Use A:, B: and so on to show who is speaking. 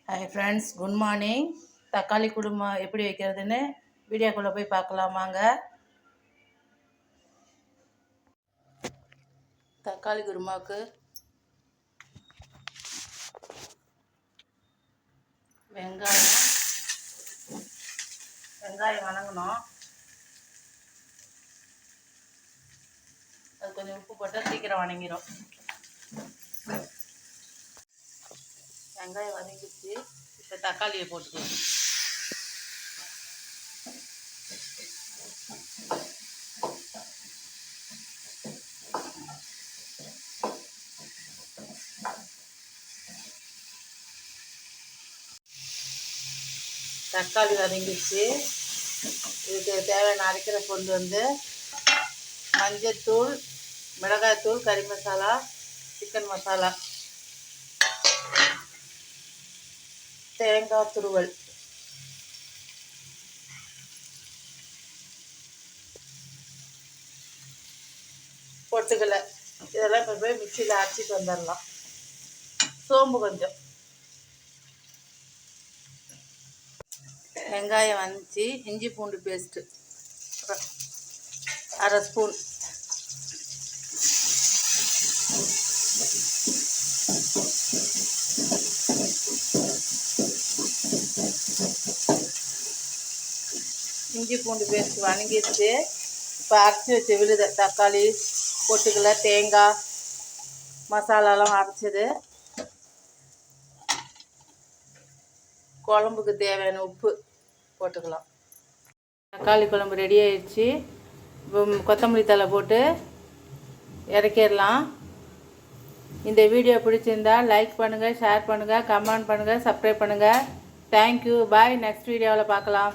A: Hi friends, good morning. தக்காளி குருமா எப்படி வைக்கிறதுன்னு வீடியோக்குள்ளே போய் பார்க்கலாமாங்க. தக்காளி குருமாவுக்கு வெங்காயம் வணங்கணும். அது கொஞ்சம் உப்பு போட்டால் சீக்கிரம் வணங்கிடும். வெங்காயம் வதங்கிடுச்சு. இப்போ தக்காளியை போட்டுக்கலாம். தக்காளி வதங்கிடுச்சு. இதுக்கு தேவையான அரைக்கிற பொருள் மஞ்சத்தூள், மிளகாய்த்தூள், கறி மசாலா, சிக்கன் மசாலா, தேங்காய் துருவல், பொட்டுக்கலை, இதெல்லாம் இப்போ போய் மிக்சியில் அரைச்சிட்டு வந்துடலாம். சோம்பு கொஞ்சம், வெங்காயம் வதச்சி, இஞ்சி பூண்டு பேஸ்ட்டு 1/2 ஸ்பூன், இஞ்சி பூண்டு பேஸ்ட் வணங்கிடுச்சு. இப்போ அரைச்சி வச்ச விழுத தக்காளி, பொட்டுக்கலை, தேங்காய் மசாலாலாம் அரைச்சது, குழம்புக்கு தேவையான உப்பு போட்டுக்கலாம். தக்காளி குழம்பு ரெடி ஆயிடுச்சு. இப்போ கொத்தமல்லி தழை போட்டு இறக்கிடலாம். இந்த வீடியோ பிடிச்சிருந்தால் லைக் பண்ணுங்கள், ஷேர் பண்ணுங்கள், கமெண்ட் பண்ணுங்கள், சப்ஸ்கிரைப் பண்ணுங்கள். தேங்க்யூ. பாய். நெக்ஸ்ட் வீடியோவில் பார்க்கலாம்.